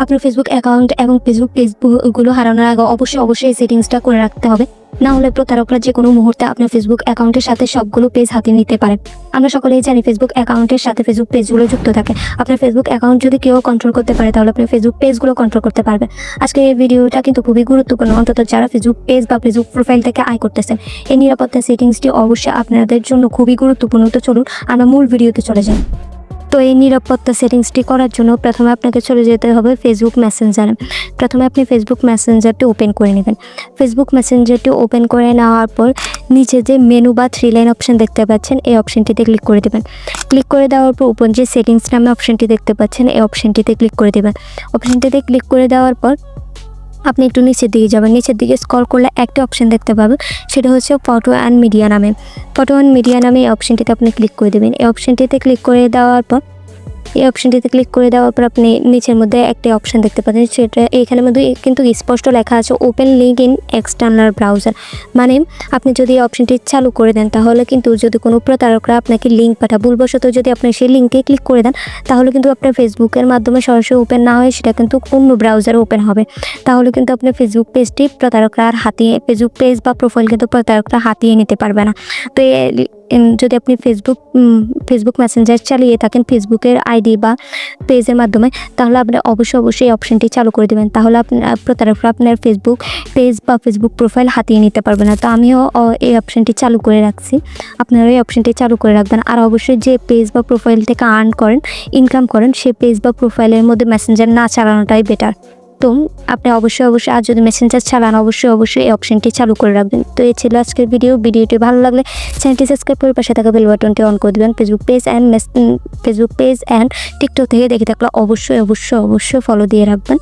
আপনার Facebook account এবং Facebook পেজগুলো হারানোর আগে অবশ্যই এই সেটিংসটা করে রাখতে হবে। না হলে প্রতারকরা যে কোনো মুহূর্তে আপনার ফেসবুক অ্যাকাউন্টের সাথে সবগুলো পেজ হাতিয়ে নিতে পারে। আমরা সকলেই জানি ফেসবুক অ্যাকাউন্টের সাথে ফেসবুক পেজগুলো যুক্ত থাকে। আপনার ফেসবুক অ্যাকাউন্ট যদি কেউ কন্ট্রোল করতে পারে তাহলে আপনার ফেসবুক পেজগুলো কন্ট্রোল করতে পারবে। আজকে এই ভিডিওটা কিন্তু খুবই গুরুত্বপূর্ণ, অন্তত যারা ফেসবুক পেজ বা ফেসবুক প্রোফাইল থেকে আয় করতেছেন। এই নিরাপত্তা সেটিংসটি অবশ্যই আপনাদের জন্য খুবই গুরুত্বপূর্ণ। তো চলুন আমরা মূল ভিডিওতে চলে যাই। তো এই নিরাপত্তা সেটিংসটি করার জন্য প্রথমে আপনাকে চলে যেতে হবে ফেসবুক মেসেঞ্জারে। প্রথমে আপনি ফেসবুক মেসেঞ্জারটি ওপেন করে নেবেন। ফেসবুক মেসেঞ্জারটি ওপেন করে নেওয়ার পর নিচে যে মেনু বা 3 লাইন অপশন দেখতে পাচ্ছেন এই অপশনটিতে ক্লিক করে দেবেন। ক্লিক করে দেওয়ার পর উপর যে সেটিংস নামে অপশনটি দেখতে পাচ্ছেন এই অপশনটিতে ক্লিক করে দেবেন। অপশনটিতে ক্লিক করে দেওয়ার পর আপনি একটু নিচের দিকে যাবেন। নিচের দিকে স্ক্রল করলে একটা অপশন দেখতে পাবেন, সেটা হচ্ছে ফটো অ্যান্ড মিডিয়া নামে। ফটো অ্যান্ড মিডিয়া নামে এই অপশনটিতে আপনি ক্লিক করে দেবেন। এই অপশনটিতে ক্লিক করে দেওয়ার পর আপনি নিচের মধ্যে একটা অপশন দেখতে পাচ্ছেন, সেটা এইখানের মধ্যে কিন্তু স্পষ্ট লেখা আছে open link in external browser. মানে আপনি যদি এই অপশনটি চালু করে দেন তাহলে কিন্তু যদি কোনো প্রতারকরা আপনাকে লিঙ্ক পাঠায়, ভুলবশত যদি আপনি সেই লিঙ্কে ক্লিক করে দেন তাহলে কিন্তু আপনার ফেসবুকের মাধ্যমে সরাসরি ওপেন না হয়ে সেটা কিন্তু অন্য ব্রাউজারে ওপেন হবে। তাহলে কিন্তু আপনার ফেসবুক পেজটি প্রতারকরা আর ফেসবুক পেজ বা প্রোফাইল কিন্তু প্রতারকরা হাতিয়ে নিতে পারবে না। তো যদি আপনি ফেসবুক মেসেঞ্জার চালিয়ে থাকেন ফেসবুকের আইডি বা পেজের মাধ্যমে, তাহলে আপনি অবশ্যই এই অপশনটি চালু করে দেবেন। তাহলে প্রতারকরা আপনার ফেসবুক পেজ বা ফেসবুক প্রোফাইল হাতিয়ে নিতে পারবে না। তো আমিও এই অপশনটি চালু করে রাখছি, আপনারা এই অপশনটি চালু করে রাখবেন। আর অবশ্যই যে পেজ বা প্রোফাইল থেকে ইনকাম করেন সেই পেজ বা প্রোফাইলের মধ্যে মেসেঞ্জার না চালানোটাই বেটার। তো আপনি অবশ্যই আর যদি মেসেঞ্জার চালান অবশ্যই এই অপশনটি চালু করে রাখবেন। তো এই ছিল আজকের ভিডিওটি ভালো লাগলে চ্যানেলটি সাবস্ক্রাইব করে পাশে থাকা বেল বাটনটি অন করে দেবেন। ফেসবুক পেজ অ্যান্ড টিকটক থেকে দেখে থাকলে অবশ্যই ফলো দিয়ে রাখবেন।